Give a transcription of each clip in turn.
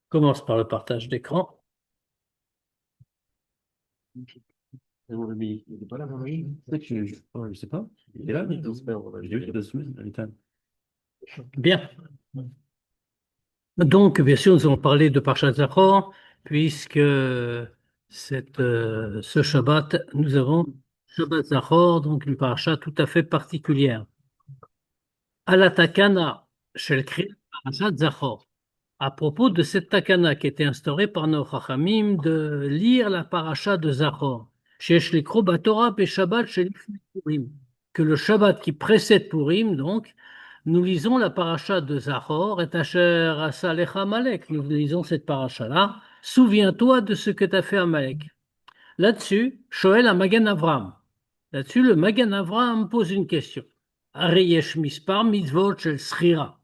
Commence par le partage d'écran. Il n'est pas là, vendredi? C'est que je sais pas. Il est là, mais j'ai vu qu'il y a 2 semaines. Il était- Bien. Donc, bien sûr, nous allons parler de Parshat Zachor, puisque ce Shabbat, nous avons Shabbat Zachor, donc une parasha tout à fait particulière. À la takana, shel Kriyat Parashat Zachor. À propos de cette takana qui était instaurée par nos Chachamim de lire la parasha de Zachor, Shesh Likro Batorah Shabbat shel Purim, que le Shabbat qui précède Purim, donc, nous lisons la parasha de Zachor et Asher Asa Lecha Amalek. Nous lisons cette parasha-là. Souviens-toi de ce que t'as fait Amalek. Là-dessus, Shoel a Magan Avram. Là-dessus, le Magan Avram pose une question. Areyesh Mispar Mitzvot Shel Srira.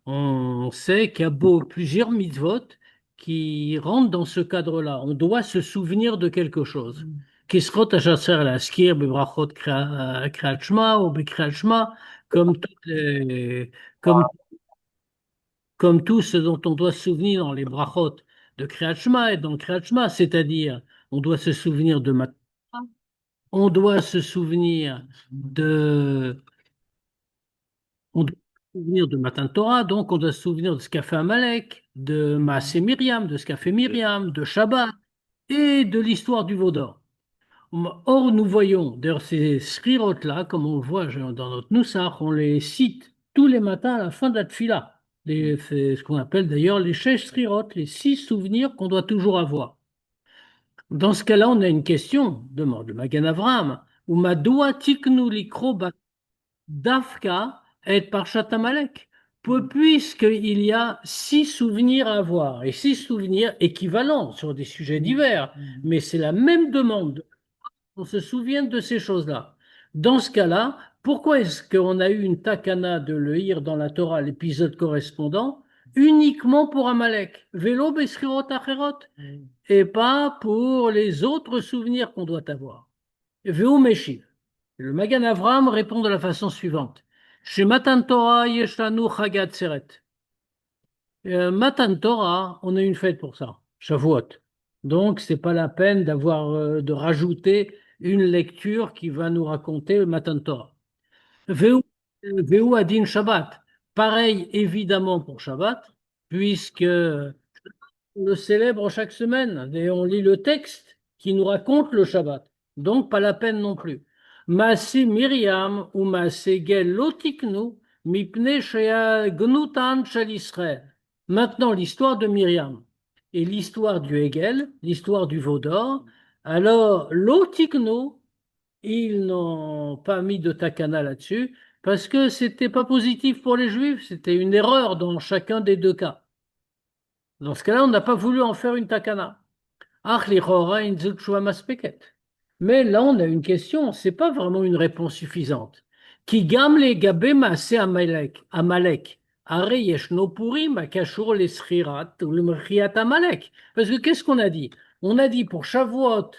On sait qu'il y a plusieurs mitzvot qui rentrent dans ce cadre-là. On doit se souvenir de quelque chose. Kisrot Hachaser Laskir Bebrachot Kriyat Shema ou Bekriyat Shema, comme comme, comme tout ce dont on doit se souvenir dans les brachot de Kriyat Shema et dans Kriyat Shema, c'est-à-dire on doit se souvenir de Matan, on doit se souvenir de On doit se souvenir de Matan Torah, donc on doit se souvenir de ce qu'a fait Amalek, de Maaseh Myriam, de ce qu'a fait Myriam, de Shabbat et de l'histoire du veau d'or. Or, nous voyons, d'ailleurs, ces srirot-là, comme on le voit dans notre Nusach, on les cite tous les matins à la fin de la tfila. C'est ce qu'on appelle d'ailleurs les shesh srirot, les 6 souvenirs qu'on doit toujours avoir. Dans ce cas-là, on a une question, demande le Magan Avraham, ou Madoua tiknu likro Dafka et Parshat Amalek, puisqu'il y a 6 souvenirs à avoir, et 6 souvenirs équivalents sur des sujets divers, mais c'est la même demande, on se souvient de ces choses-là. Dans ce cas-là, pourquoi est-ce qu'on a eu une takana de le lire dans la Torah, l'épisode correspondant, uniquement pour Amalek, Vélo Besrirot Acherot, et pas pour les autres souvenirs qu'on doit avoir? Veu Meshiv. Le Magan Avram répond de la façon suivante. Chez Matan Torah, Yeshlanu Chagat Seret. Matan Torah, on a une fête pour ça, Shavuot. Donc, c'est pas la peine de rajouter une lecture qui va nous raconter le Matan Torah. Veu Adin Shabbat. Pareil, évidemment, pour Shabbat, puisque on le célèbre chaque semaine et on lit le texte qui nous raconte le Shabbat. Donc, pas la peine non plus. Maaseh Miriam ou Maaseh Gel lotiknu mipne shea gnutan shel Israël. Maintenant, l'histoire de Myriam et l'histoire du Hegel, l'histoire du veau d'or. Alors, lotiknu, ils n'ont pas mis de takana là-dessus parce que c'était pas positif pour les Juifs, c'était une erreur dans chacun des 2 cas. Dans ce cas-là, on n'a pas voulu en faire une takana. Ach lichora in zut maspeket. Mais là, on a une question, c'est pas vraiment une réponse suffisante. Ki gam le gabe maase Amalek, Amalek. Are yeshno purim akashur le schirat ou le mchiat Amalek. Parce que qu'est-ce qu'on a dit? On a dit pour Shavuot,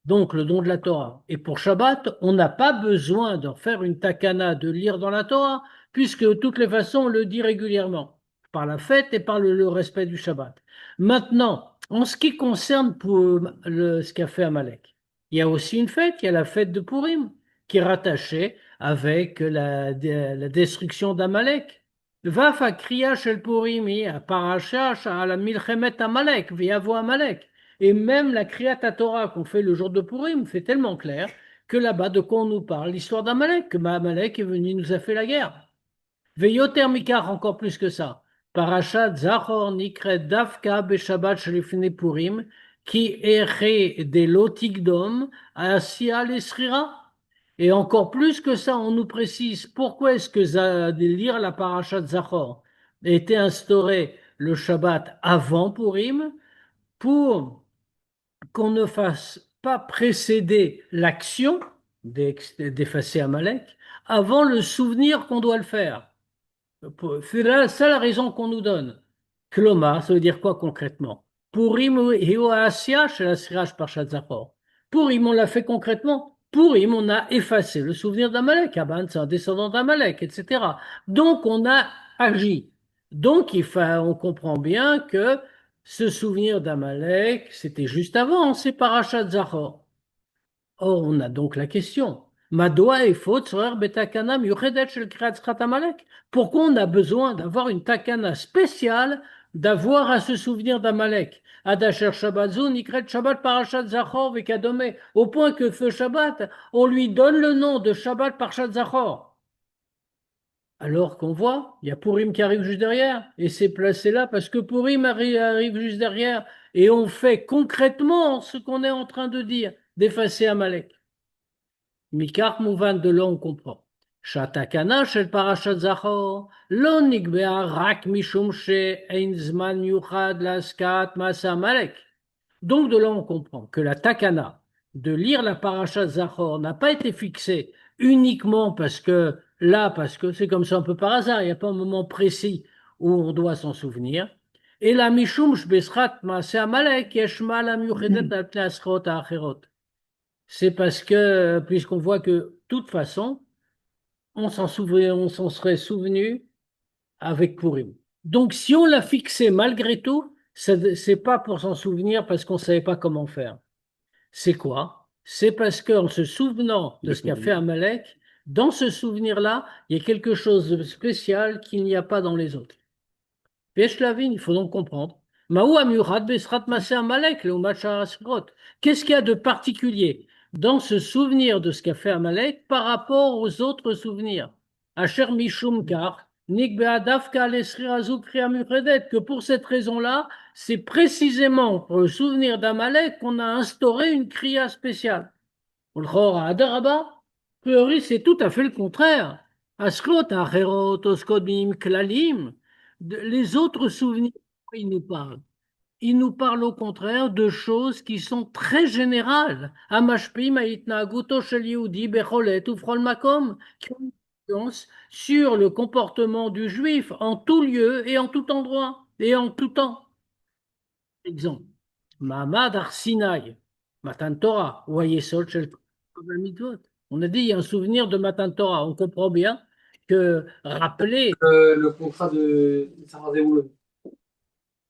donc le don de la Torah, et pour Shabbat, on n'a pas besoin d'en faire une takana, de lire dans la Torah, puisque de toutes les façons, on le dit régulièrement, par la fête et par le respect du Shabbat. Maintenant, en ce qui concerne ce qu'a fait Amalek, il y a aussi une fête, il y a la fête de Purim, qui est rattachée avec la destruction d'Amalek. Vafa kriya shel Purim, parasha la milchemet Amalek, viavo Amalek. Et même la Kriyat Torah qu'on fait le jour de Purim fait tellement clair que là-bas, de quoi on nous parle? L'histoire d'Amalek, que Amalek est venu, nous a fait la guerre. Veyoter Mikar, encore plus que ça. Parashat Zachor Nikret Davka Beshabbat Shlifne Purim, qui errait des lotigdom Asia Lesrira. Et encore plus que ça, on nous précise pourquoi est-ce que de lire la Parashat Zachor était instauré le Shabbat avant Purim, pour qu'on ne fasse pas précéder l'action d'effacer Amalek avant le souvenir qu'on doit le faire. C'est ça la raison qu'on nous donne. Kloma, ça veut dire quoi concrètement? Purim Asya chez la Sirach Parshat Zachor. Purim, on l'a fait concrètement. Purim, on a effacé le souvenir d'Amalek. Aban, c'est un descendant d'Amalek, etc. Donc, on a agi. Donc, on comprend bien que se souvenir d'Amalek, c'était juste avant, c'est Parashat Zachor. Or, on a donc la question. Madoua et faute betakana miuchedet shel kriyat zchat Amalek. Pourquoi on a besoin d'avoir une takana spéciale, d'avoir à se souvenir d'Amalek? Adasher Shabbat Zun, Nikret Shabbat Parashat Zachor vekadome. Au point que feu Shabbat, on lui donne le nom de Shabbat Parashat Zachor. Alors qu'on voit, il y a Purim qui arrive juste derrière, et c'est placé là parce que Purim arrive juste derrière, et on fait concrètement ce qu'on est en train de dire, d'effacer Amalek. Mikar Mouvan de là, on comprend. Shatakana shel parashat Zachor, lo nikbea rak mishum she'ein zman yuchad laskat masa Amalek. Donc de là, on comprend que la takana de lire la parashat Zachor n'a pas été fixée uniquement parce que c'est comme ça un peu par hasard, il n'y a pas un moment précis où on doit s'en souvenir. Et la mishum shbesrat maaseh Amalek yeshma la miuchedet al pnei asrot ha'acherot. C'est parce que, puisqu'on voit que, de toute façon, on s'en serait souvenu avec Purim. Donc, si on l'a fixé malgré tout, c'est pas pour s'en souvenir parce qu'on ne savait pas comment faire. C'est quoi? C'est parce qu'en se souvenant de Le ce qu'a fait Purim. Amalek, dans ce souvenir-là, il y a quelque chose de spécial qu'il n'y a pas dans les autres. Yesh lavin, il faut donc comprendre. Maou amiurad besrat masé Amalek, le asrot. Qu'est-ce qu'il y a de particulier dans ce souvenir de ce qu'a fait Amalek par rapport aux autres souvenirs? Asher mishum kar, nik be'adavka lesri azuk que pour cette raison-là, c'est précisément pour le souvenir d'Amalek qu'on a instauré une kriya spéciale. Ulchor Adaraba, a priori, c'est tout à fait le contraire. Asrot, Acherot, Oskodim, Klalim, les autres souvenirs, ils nous parlent. Ils nous parlent au contraire de choses qui sont très générales. Amashpim, Aitnaguto, Shel Yehudi, Becholet, Ufrol Makom, qui ont une influence sur le comportement du juif en tout lieu et en tout endroit et en tout temps. Exemple, Mahamad Arsinaï, Matan Torah, ou Ayesod Shel Torah Mitzvot. On a dit, il y a un souvenir de Matan Torah. On comprend bien que Le contrat de Sarah Zéhoulou.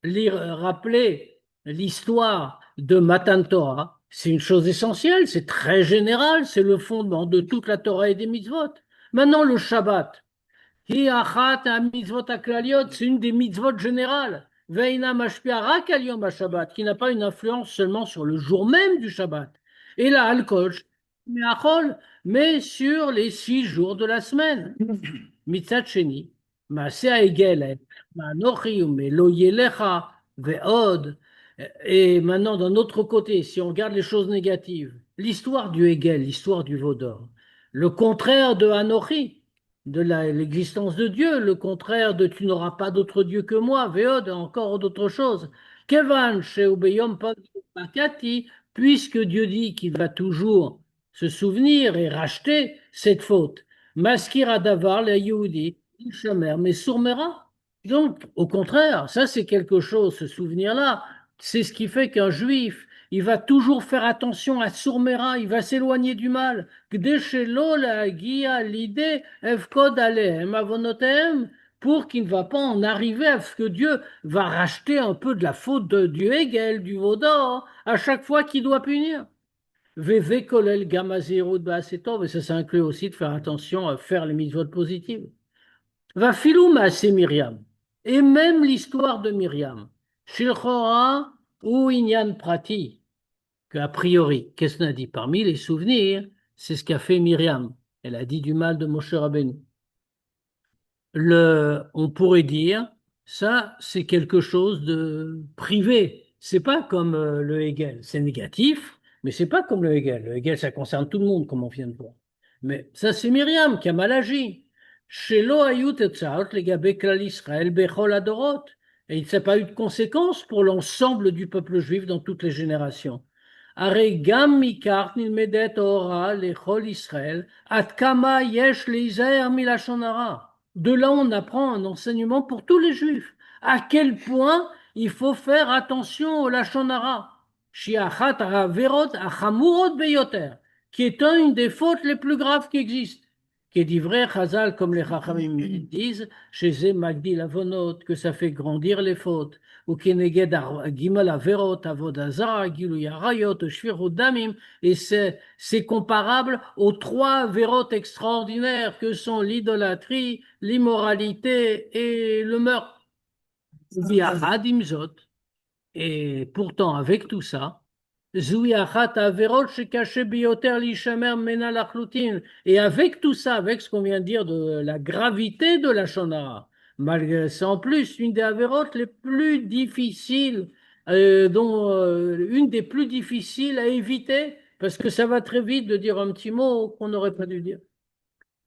rappeler l'histoire de Matan Torah, c'est une chose essentielle, c'est très général, c'est le fondement de toute la Torah et des mitzvot. Maintenant, le Shabbat. Hi achat mitzvot haklaliot, c'est une des mitzvot générales. Veina mashpia rak al yom Shabbat, qui n'a pas une influence seulement sur le jour même du Shabbat. Et là, alcool, mais sur les 6 jours de la semaine. Mitzat sheni, maaseh ha'egel, ma'anochi u'melo yelecha ve'od. Et maintenant, d'un autre côté, si on regarde les choses négatives, l'histoire du Hegel, l'histoire du veau d'or, le contraire de Anochi, de l'existence de Dieu, le contraire de tu n'auras pas d'autre Dieu que moi, Véod, encore d'autres choses. Kevan, Sheubeyom Pakati, puisque Dieu dit qu'il va toujours se souvenir et racheter cette faute. Maskira davar le Yehudi, Shamer, mais sourmera. Donc, au contraire, ça c'est quelque chose, ce souvenir-là, c'est ce qui fait qu'un juif, il va toujours faire attention à sourmera, il va s'éloigner du mal. Gdeshelo la l'idée efkod alehem avonotem, pour qu'il ne va pas en arriver à ce que Dieu va racheter un peu de la faute du Hegel, du Vaudor, à chaque fois qu'il doit punir. Veve kolel gamazirut baasetov, et ça inclut aussi de faire attention à faire les mitzvot positives. Va filou maaseh Myriam, et même l'histoire de Myriam, Shilchora ou Inyan Prati, qu'a priori, qu'est-ce qu'on a dit? Parmi les souvenirs, c'est ce qu'a fait Myriam. Elle a dit du mal de Moshe Rabbeinu. On pourrait dire, ça, c'est quelque chose de privé. C'est pas comme le Hegel. C'est négatif, mais c'est pas comme le Hegel. Le Hegel, ça concerne tout le monde, comme on vient de voir. Mais ça, c'est Myriam qui a mal agi. Shelo hayut etzaot legabe klal Israël bechol adorot. Et il n'y a pas eu de conséquences pour l'ensemble du peuple juif dans toutes les générations. Are gam mikar nilmedet ora lechol Israël at kama yesh leizaer milashon hara. De là, on apprend un enseignement pour tous les juifs. À quel point il faut faire attention au lachon hara, shiachat ha'averot hachamurot beyoter, qui est une des fautes les plus graves qui existent. qui est dit vrai, Chazal, comme les Chachamim disent, chez eux, Magdi Lavonot, que ça fait grandir les fautes, ou Keneged Gimel Averot, Avodazara, Gilou Yarayot, Shvirut Damim, et c'est comparable aux trois vérotes extraordinaires que sont l'idolâtrie, l'immoralité et le meurtre. Adimzot. Et pourtant, avec tout ça, et avec tout ça, avec ce qu'on vient de dire de la gravité de la Shonara, malgré ça, en plus, une des avérotes les plus difficiles, une des plus difficiles à éviter, parce que ça va très vite de dire un petit mot qu'on n'aurait pas dû dire.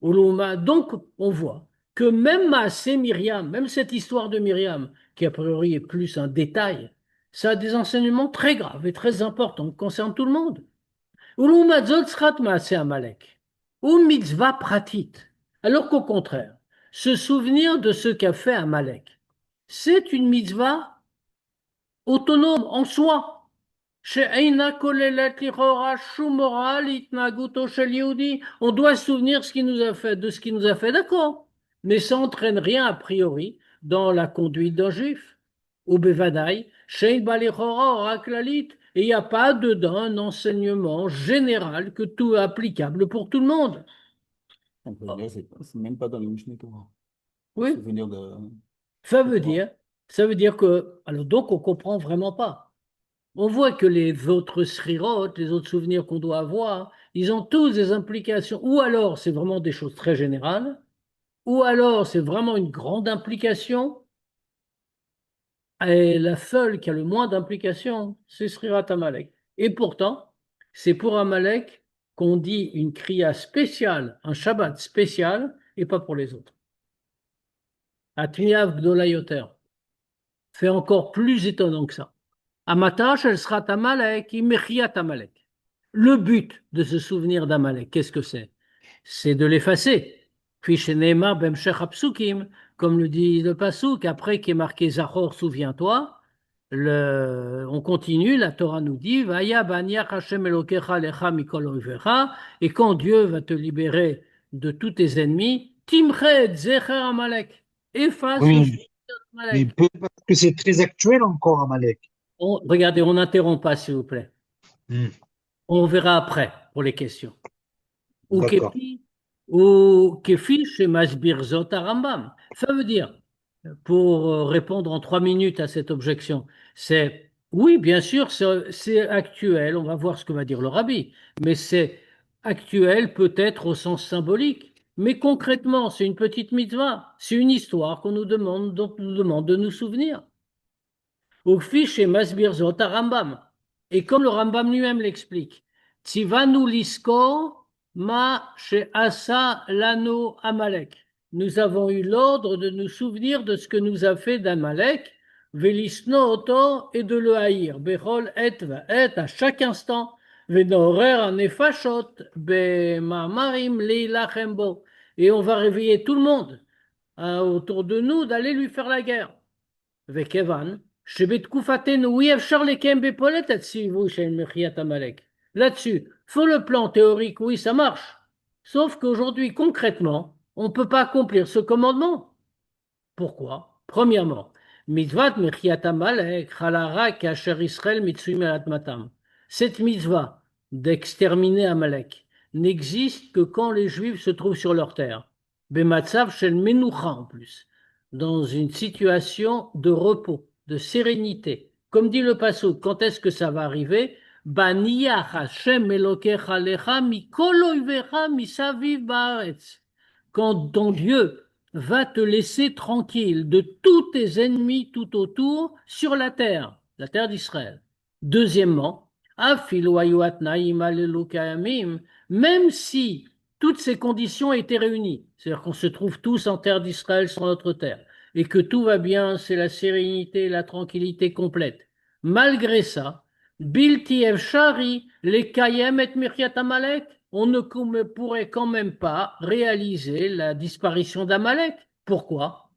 Donc, on voit que même Maasé Myriam, même cette histoire de Myriam, qui a priori est plus un détail, ça a des enseignements très graves et très importants qui concernent tout le monde. Uluma Zot Srat Maasé Amalek, ou mitzvah pratit. Alors qu'au contraire, se souvenir de ce qu'a fait Amalek, c'est une mitzvah autonome en soi. On doit se souvenir de ce qui nous a fait, d'accord, mais ça n'entraîne rien a priori dans la conduite d'un juif. Ou bevadaï, shein balichora oraklalit, et il n'y a pas dedans un enseignement général que tout est applicable pour tout le monde. C'est même pas dans le Mishneh Torah. Oui, Souvenir de. ça veut dire, ça veut dire que, alors donc on comprend vraiment pas. On voit que les autres srirot, les autres souvenirs qu'on doit avoir, ils ont tous des implications. Ou alors c'est vraiment des choses très générales, ou alors c'est vraiment une grande implication. Et la seule qui a le moins d'implication, c'est Srirat Amalek. Et pourtant, c'est pour Amalek qu'on dit une kriya spéciale, un Shabbat spécial, et pas pour les autres. Atmiav Gdolayoter fait encore plus étonnant que ça. Amatash el Srat Amalek, Imechiat Amalek. Le but de se souvenir d'Amalek, qu'est-ce que c'est? C'est de l'effacer. Puis chez Neymar, Bemshech Apsukim, comme le dit le Pasuk, après qui est marqué Zachor, souviens-toi, on continue, la Torah nous dit, Vaya baniach Hashem Elokecha lecha mikol oivecha, et quand Dieu va te libérer de tous tes ennemis, Timched Zecher Amalek, efface le Oui, souvenir mais d'Amalek. parce que c'est très actuel encore, Amalek. Regardez, on n'interrompt pas, s'il vous plaît. Hmm, On verra après pour les questions. Ou d'accord. Kefi, ou Kefi chez Masbir Zot Rambam. Ça veut dire, pour répondre en 3 minutes à cette objection, c'est oui, bien sûr, c'est actuel. On va voir ce que va dire le rabbi, mais c'est actuel peut-être au sens symbolique. Mais concrètement, c'est une petite mitzvah, c'est une histoire qu'on nous demande, dont on nous demande de nous souvenir. Ukfi chez Masbir Zot Rambam. Et comme le Rambam lui-même l'explique, Tzivanu lisko ma chez Asa lano Amalek. Nous avons eu l'ordre de nous souvenir de ce que nous a fait d'Amalek, Velisno oto, et de le haïr, Bechol et va et à chaque instant, Venorer en efashot, be mamarim leilachembo. Et on va réveiller tout le monde autour de nous d'aller lui faire la guerre. וכיוון שבתקופתנו אי אפשר לקיים בפולט הציווי של מחיית עמלק. Là-dessus, sur le plan théorique, oui, ça marche. Sauf qu'aujourd'hui, concrètement, on ne peut pas accomplir ce commandement. Pourquoi? Premièrement, mitzvat mechiat amalek chalara kasher Israël mitzui merat matam. Cette mitzvah d'exterminer Amalek n'existe que quand les Juifs se trouvent sur leur terre. Bematzav shel menucha en plus, dans une situation de repos, de sérénité. Comme dit le Passouk, quand est-ce que ça va arriver? Baniach Hashem Elokecha lecha mikol oivecha misaviv baaretz. Quand ton Dieu va te laisser tranquille de tous tes ennemis tout autour sur la terre d'Israël. Deuxièmement, même si toutes ces conditions étaient réunies, c'est-à-dire qu'on se trouve tous en terre d'Israël sur notre terre, et que tout va bien, c'est la sérénité, la tranquillité complète. Malgré ça, Bilti Efshari, les Kayem et Mirchat Amalek, on ne pourrait quand même pas réaliser la disparition d'Amalek. Pourquoi?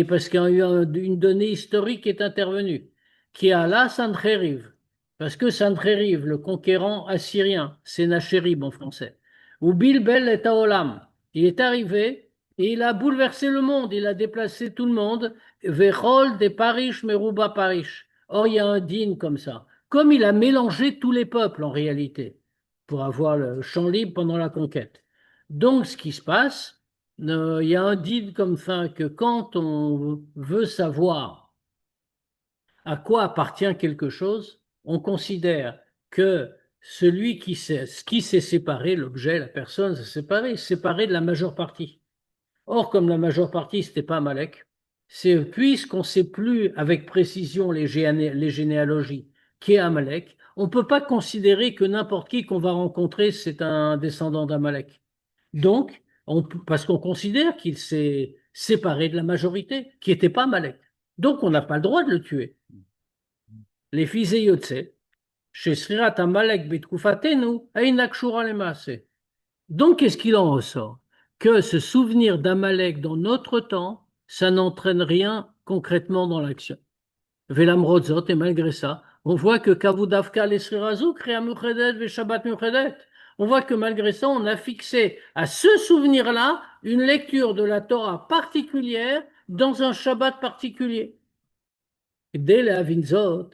Parce qu'il y a eu une donnée historique qui est intervenue. Qui a là Sancheriv. Parce que Sancheriv, le conquérant assyrien, Sennacherib en français, ou Bilbel et Taolam, Il est arrivé et il a bouleversé le monde, il a déplacé tout le monde. Vechol des Parish, Meruba Parish. Or, il y a un dîne comme ça. Comme il a mélangé tous les peuples en réalité, pour avoir le champ libre pendant la conquête. Donc, ce qui se passe, il y a un dîne comme ça que quand on veut savoir à quoi appartient quelque chose, on considère que celui qui s'est séparé, l'objet, la personne s'est séparé de la majeure partie. Or, comme la majeure partie, ce n'était pas Amalek, c'est puisqu'on ne sait plus avec précision les généalogies qui est Amalek, on ne peut pas considérer que n'importe qui qu'on va rencontrer, c'est un descendant d'Amalek. Donc, parce qu'on considère qu'il s'est séparé de la majorité, qui n'était pas Amalek. Donc, on n'a pas le droit de le tuer. Les fils et Yotze, chez Srirat Amalek Bitkufatenu, Einak Shura Lemase. Donc, qu'est-ce qu'il en ressort? Que ce souvenir d'Amalek dans notre temps, ça n'entraîne rien concrètement dans l'action. Velam Rodzot, et malgré ça, on voit que Kavudavka l'Esrirazu, Kriya Muchedet, Veshabbat Muchedet. On voit que malgré ça, on a fixé à ce souvenir-là une lecture de la Torah particulière dans un Shabbat particulier. Dès les Avinzot,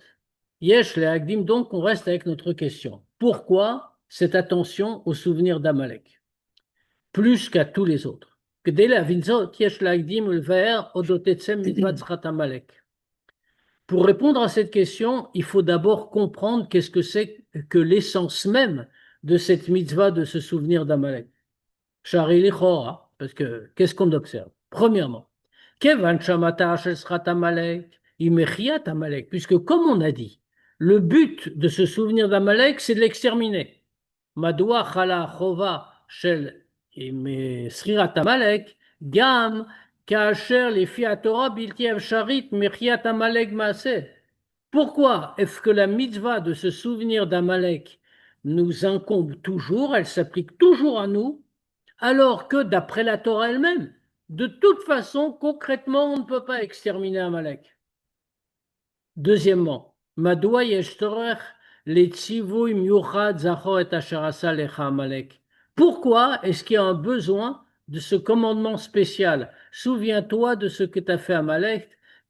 Yesh les Agdim, donc on reste avec notre question. Pourquoi cette attention au souvenir d'Amalek plus qu'à tous les autres? Pour répondre à cette question, il faut d'abord comprendre qu'est-ce que c'est que l'essence même de cette mitzvah de se souvenir d'Amalek. Parce que qu'est-ce qu'on observe? Premièrement, puisque comme on a dit, le but de se souvenir d'Amalek, c'est de l'exterminer. Madoua chala chova shel srirat Amalek, gam kaasher lefi Torah bilti efsharit mechiat Amalek maaseh. Pourquoi est-ce que la mitzvah de se souvenir d'Amalek nous incombe toujours, elle s'applique toujours à nous, alors que d'après la Torah elle-même, de toute façon, concrètement, on ne peut pas exterminer Amalek. Deuxièmement, Madoua yesh torech letzivui miuchad zachor et asher asa lecha Amalek. Pourquoi est-ce qu'il y a un besoin de ce commandement spécial? Souviens-toi de ce que t'a fait Amalek,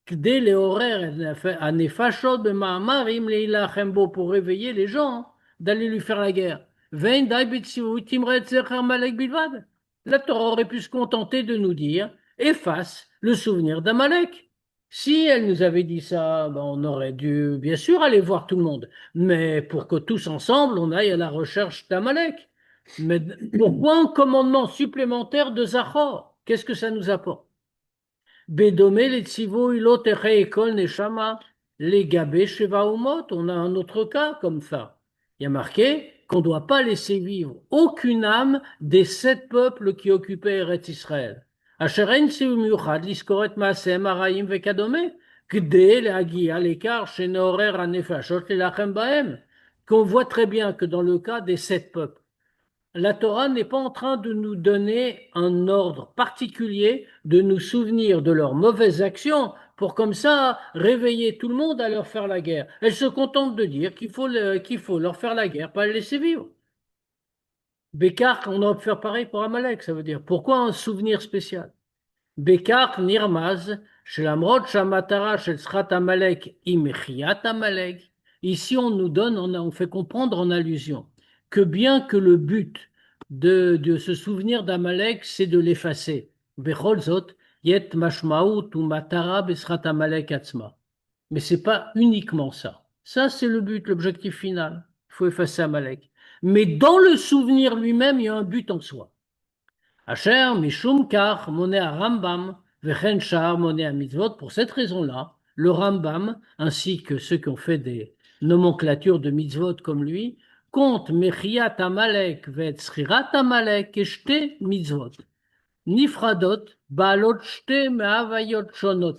dès les horaires à nefashot b'ma'amarim leilachem bo, pour réveiller les gens d'aller lui faire la guerre. Vein dai betzivui timret zecher Amalek bilvad. La Torah aurait pu se contenter de nous dire efface le souvenir d'Amalek. Si elle nous avait dit ça, ben on aurait dû bien sûr aller voir tout le monde, mais pour que tous ensemble on aille à la recherche d'Amalek. Mais pourquoi un commandement supplémentaire de Zachor? Qu'est-ce que ça nous apporte? Bédomé les tzivo ilot ekol neshama les gabé sheva umot. On a un autre cas comme ça. Il y a marqué qu'on ne doit pas laisser vivre aucune âme des 7 peuples qui occupaient Eretz Israël. Asher ein tzivou miuchad liskoret maasehem harayim vekadome kdei lehagia lekar sheneorer hanefashot lelachem bahem. Qu'on voit très bien que dans le cas des 7 peuples, la Torah n'est pas en train de nous donner un ordre particulier, de nous souvenir de leurs mauvaises actions pour comme ça réveiller tout le monde à leur faire la guerre. Elle se contente de dire qu'il faut leur faire la guerre, pas les laisser vivre. Békar, on doit faire pareil pour Amalek, ça veut dire pourquoi un souvenir spécial? Békar nirmaz, shelamrot shamatara shel srat Amalek imechiat Amalek. Ici, on nous donne, on fait comprendre en allusion que bien que le but de se souvenir d'Amalek, c'est de l'effacer. Bechol zot, yet mashmaout ou matara besrat Amalek atzma. Mais c'est pas uniquement ça. Ça, c'est le but, l'objectif final. Il faut effacer Amalek. Mais dans le souvenir lui-même, il y a un but en soi. Asher mishum kach moné à Rambam, vechen shar moné à mitzvot. Pour cette raison-là, le Rambam, ainsi que ceux qui ont fait des nomenclatures de mitzvot comme lui, compte mechiat Amalek vet srirat Amalek et shte mitzvot. Nifradot baalot shte mehavayot shonot.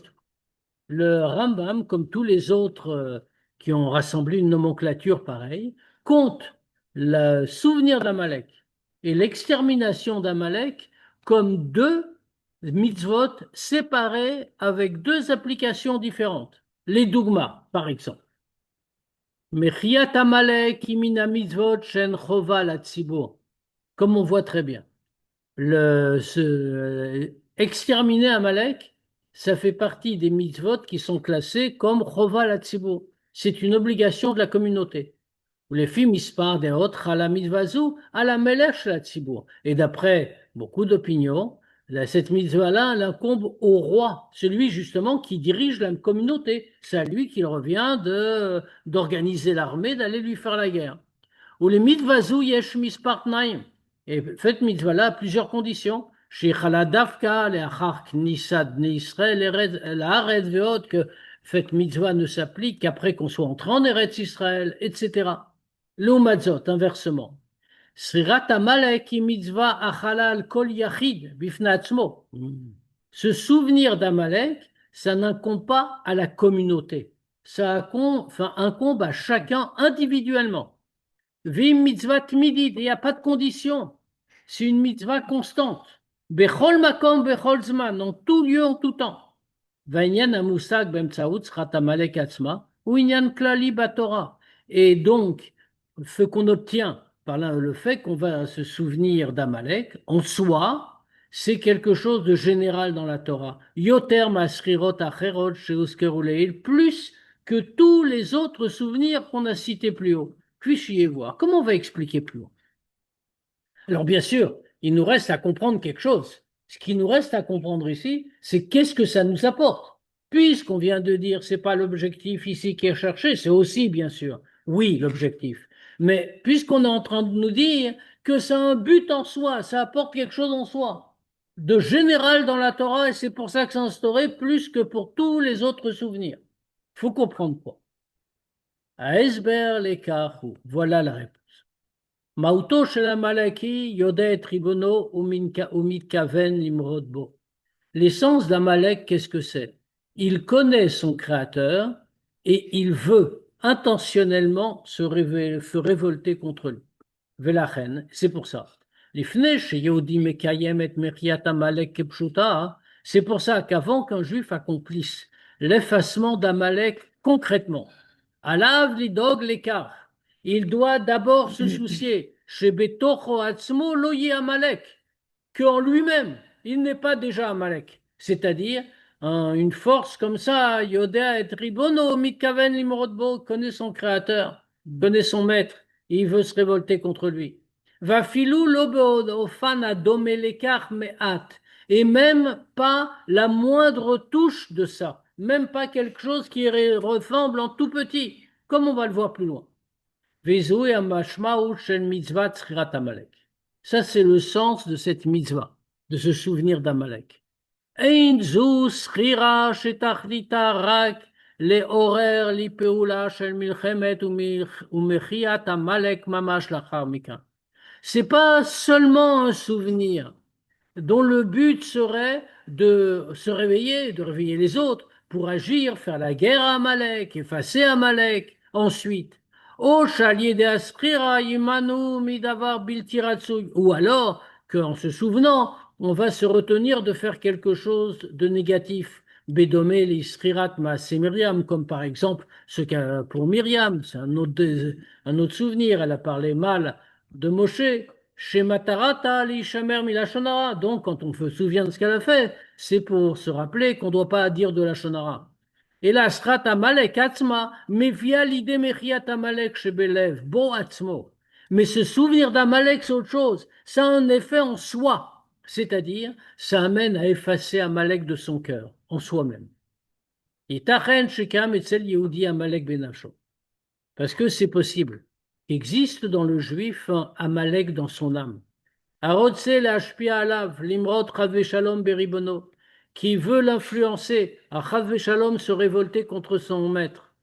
Le Rambam, comme tous les autres qui ont rassemblé une nomenclature pareille, compte le souvenir d'Amalek et l'extermination d'Amalek comme 2 mitzvot séparés avec 2 applications différentes. Les dougmas, par exemple. Mechiat Amalek imina mitzvot shen chova la tzibur, comme on voit très bien. Exterminer Amalek, ça fait partie des mitzvot qui sont classés comme Chova Latzibur. C'est une obligation de la communauté. Les filles mispar des autres à la mitzvazou, à la melech Latzibur. Et d'après beaucoup d'opinions, cette mitzvah-là, elle incombe au roi, celui justement qui dirige la communauté. C'est à lui qu'il revient d'organiser l'armée, d'aller lui faire la guerre. Ou les mitzvazou yesh mispar tnaim. Et cette mitzvah-là a plusieurs conditions. Shechala davka, leachar knisad Israël, laaretz veot, que cette mitzvah ne s'applique qu'après qu'on soit entré en Eretz Israël, etc. L'umazot, inversement. Srirat Amalek mitzvah achalal kol yachid bifnatzmo. Se souvenir d'Amalek, ça n'incombe pas à la communauté. Ça incombe à chacun individuellement. Vim mitzvah tmidit, il n'y a pas de condition. C'est une mitzvah constante. Bechol makom, bechol zman, en tout lieu, en tout temps. Vainyan amusag bemtsaout srat Amalek atzma, ou inyan klali batora. Et donc, ce qu'on obtient par le fait qu'on va se souvenir d'Amalek, en soi, c'est quelque chose de général dans la Torah. Yoter masrirot acherot sheuskeruleil, plus que tous les autres souvenirs qu'on a cités plus haut. Puissiez voir. Comment on va expliquer plus haut? Alors bien sûr, il nous reste à comprendre quelque chose. Ce qui nous reste à comprendre ici, c'est qu'est-ce que ça nous apporte. Puisqu'on vient de dire c'est pas l'objectif ici qui est cherché, c'est aussi bien sûr, oui, l'objectif. Mais puisqu'on est en train de nous dire que c'est un but en soi, ça apporte quelque chose en soi, de général dans la Torah, et c'est pour ça que c'est instauré plus que pour tous les autres souvenirs. Il faut comprendre quoi. Aesber lekahu, voilà la réponse. Mauto shel Amaleki yodet ribono umitkaven limrod bo. L'essence d'Amalek, qu'est-ce que c'est? Il connaît son créateur et il veut intentionnellement se révolter contre lui. Velachen, c'est pour ça. C'est pour ça qu'avant qu'un juif accomplisse l'effacement d'Amalek concrètement, alav lidog l'écart, il doit d'abord se soucier, chez Betocho Atzmo loyi Amalek, qu'en lui-même, il n'est pas déjà Amalek. C'est-à-dire, une force comme ça, Yodea et Ribono, Mikaven Limrodbo, connaît son créateur, connaît son maître, et il veut se révolter contre lui. Va filou lobeod ofana domelekar me'at. Et même pas la moindre touche de ça. Même pas quelque chose qui ressemble en tout petit, comme on va le voir plus loin. Vezou amashmaou shel mitzvah tzchirat Amalek. Ça, c'est le sens de cette mitzvah, de se souvenir d'Amalek. Ein zu schira shetachlita rak leorer lipeula shel milchemet umechiat Amalek mamash lachar mikan. C'est pas seulement un souvenir dont le but serait de se réveiller, de réveiller les autres pour agir, faire la guerre à Amalek, effacer Amalek. Ensuite, ou alors qu'en se souvenant, on va se retenir de faire quelque chose de négatif. Bédomé les Srirat Maaseh Myriam, comme par exemple ce qu'a pour Myriam, c'est un autre souvenir, elle a parlé mal de Moshe. Chez Matarata, l'Ishamer Milachonara. Donc, quand on se souvient de ce qu'elle a fait, c'est pour se rappeler qu'on ne doit pas dire de la Shonara. Et là, Strat Amalek Atzma, mais via l'idée Mechiat Amalek chez Belev, Bo Atzmo. Mais se souvenir d'Amalek, c'est autre chose. Ça a un effet en soi. C'est-à-dire, ça amène à effacer Amalek de son cœur, en soi-même. Itachen Shekam Etzel Yehudi Amalek Benafsho. Parce que c'est possible. Il existe dans le juif un Amalek dans son âme. Arotse l'ashpia alav, limrot chad shalom beribono, qui veut l'influencer, à chad shalom se révolter contre son maître.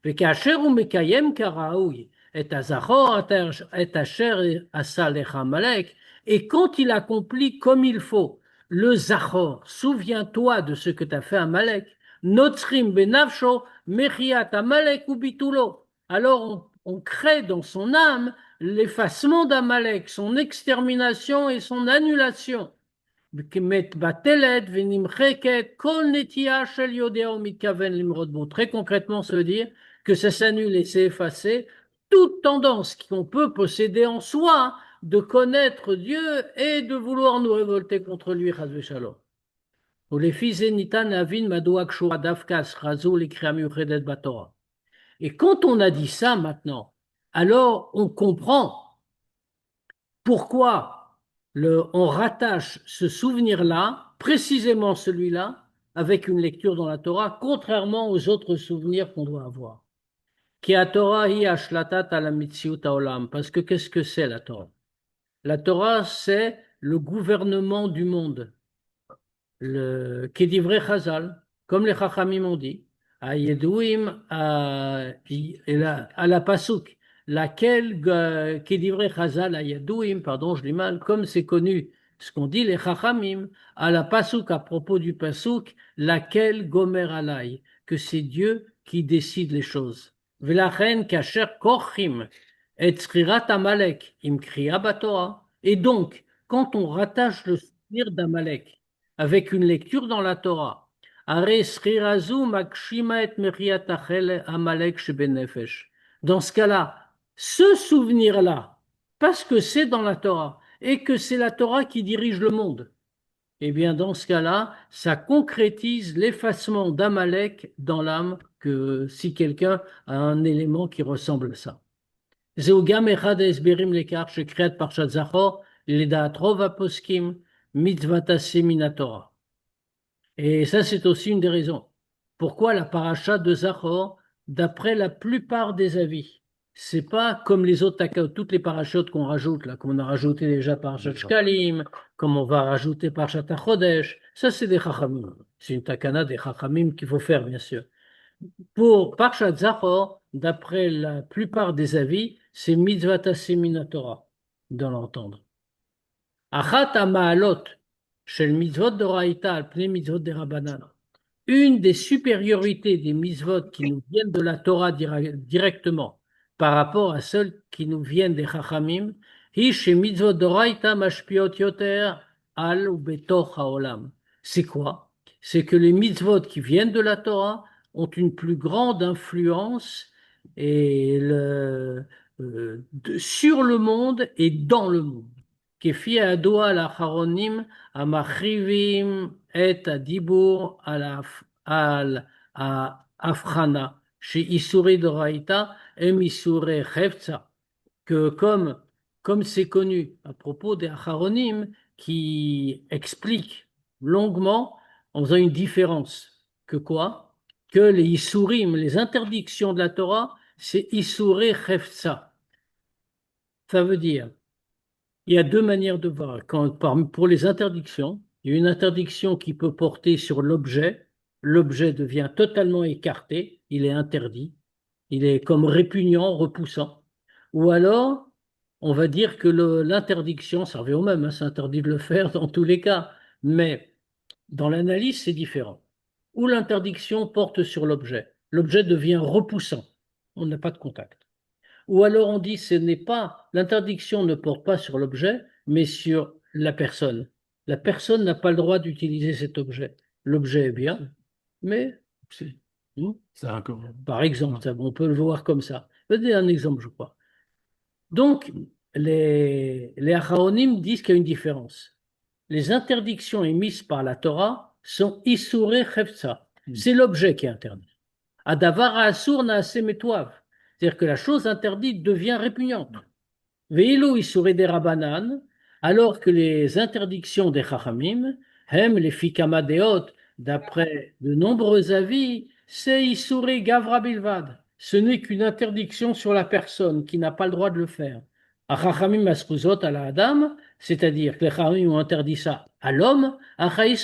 Vekacher ou mekayem karaoui, et azachor et asher asalech Amalek, et quand il accomplit comme il faut, le zachor, souviens-toi de ce que t'as fait Amalek, notrim benavsho, mechiat Amalek ou bitulo. Alors on crée dans son âme l'effacement d'Amalek, son extermination et son annulation. Très concrètement, ça veut dire que ça s'annule et c'est effacé toute tendance qu'on peut posséder en soi de connaître Dieu et de vouloir nous révolter contre lui, chas v'shalom. Et quand on a dit ça maintenant, alors on comprend pourquoi on rattache ce souvenir-là, précisément celui-là, avec une lecture dans la Torah, contrairement aux autres souvenirs qu'on doit avoir. Ki ha-Torah hi ashlatat ala mitziut haolam. Parce que qu'est-ce que c'est la Torah? La Torah, c'est le gouvernement du monde. Le Kedivre Chazal, comme les Chachamim ont dit, à Yedouim, à la Pasuk, laquelle Kedivre Chazal, à Yedouim, pardon, je dis mal, comme c'est connu, ce qu'on dit les Chachamim, à la Pasuk, à propos du Pasuk, laquelle Gomer Alay, que c'est Dieu qui décide les choses. Velachen kasher korchim et tzrirat Amalek im kriya batorah. Et donc, quand on rattache le souvenir d'Amalek avec une lecture dans la Torah, dans ce cas-là, ce souvenir-là, parce que c'est dans la Torah et que c'est la Torah qui dirige le monde, eh bien dans ce cas-là, ça concrétise l'effacement d'Amalek dans l'âme, que si quelqu'un a un élément qui ressemble à ça. זהו גם אחד ההסברים לכך שקריאת פרשת זכור לדעת רוב הפוסקים מצוות עשה מן התורה. Et ça, c'est aussi une des raisons. Pourquoi la paracha de Zachor, d'après la plupart des avis, c'est pas comme les autres, toutes les parachutes qu'on rajoute, là, comme on a rajouté déjà parachat Shkalim, comme on va rajouter parachat Chodesh, ça c'est des Chachamim. C'est une takana des Chachamim qu'il faut faire, bien sûr. Pour parachat Zachor, d'après la plupart des avis, c'est mitzvat aseh min Torah, dans l'entendre. Achat ha-ma'alot shel mitzvot d'oraïta al pnei mitzvot de Rabbanan. Une des supériorités des mitzvot qui nous viennent de la Torah directement par rapport à celles qui nous viennent des Chachamim, hi she mitzvot d'oraïta mashpiot yoter al ou betoch haolam. C'est quoi? C'est que les mitzvot qui viennent de la Torah ont une plus grande influence et sur le monde et dans le monde. כפי הידוע לאחרונים המחריבים את הדיבור על ההבחנה שאיסורי דאורייתא הם איסורי חפצא, que comme c'est connu à propos des Acharonim qui expliquent longuement en faisant une différence, que quoi? Que les Isurim, les interdictions de la Torah, c'est Isuré Chefza. Ça veut dire, il y a deux manières de voir. Pour les interdictions, il y a une interdiction qui peut porter sur l'objet. L'objet devient totalement écarté, il est interdit, il est comme répugnant, repoussant. Ou alors, on va dire que l'interdiction, ça revient au même, hein, c'est interdit de le faire dans tous les cas, mais dans l'analyse, c'est différent. Où l'interdiction porte sur l'objet, l'objet devient repoussant, on n'a pas de contact. Ou alors on dit l'interdiction ne porte pas sur l'objet, mais sur la personne. La personne n'a pas le droit d'utiliser cet objet. L'objet est bien, mais par exemple, on peut le voir comme ça. Je vais donner un exemple, je crois. Donc, les Acharonim disent qu'il y a une différence. Les interdictions émises par la Torah sont Isuré Chefza. C'est l'objet qui est interdit. Adavar Asur Naase Metouav. C'est-à-dire que la chose interdite devient répugnante. Ve'ilu Isuré des Rabbanan, alors que les interdictions des Chachamim, hem les Fikama Deot, d'après de nombreux avis, c'est Isuré Gavra Bilvad. Ce n'est qu'une interdiction sur la personne qui n'a pas le droit de le faire. Achachamim Askuzot à la Adam, c'est-à-dire que les Chachamim ont interdit ça à l'homme, mais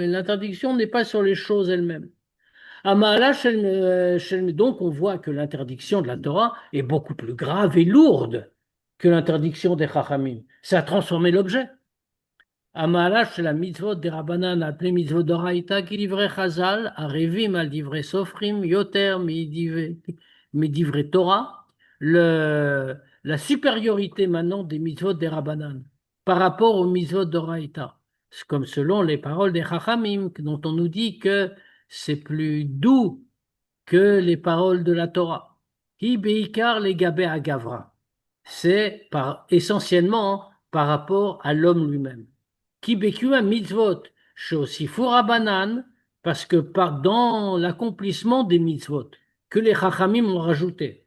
l'interdiction n'est pas sur les choses elles-mêmes. Donc on voit que l'interdiction de la Torah est beaucoup plus grave et lourde que l'interdiction des Chachamim. Ça a transformé l'objet. Amalash la mitzvot des Rabbanan appelé mitzvot d'Oraïta qui livrait Chazal, Arevim al divrei Sofrim, Yoter mi divrei Torah, la supériorité maintenant des mitzvot des Rabbanan par rapport aux mitzvot d'Oraïta. Comme selon les paroles des Chachamim, dont on nous dit que c'est plus doux que les paroles de la Torah. Hi beikar les gabé à Gavra. c'est essentiellement par rapport à l'homme lui-même. Qui bécu un mitzvot, chez aussi Rabanan, parce que dans l'accomplissement des mitzvot, que les Chachamim ont rajouté,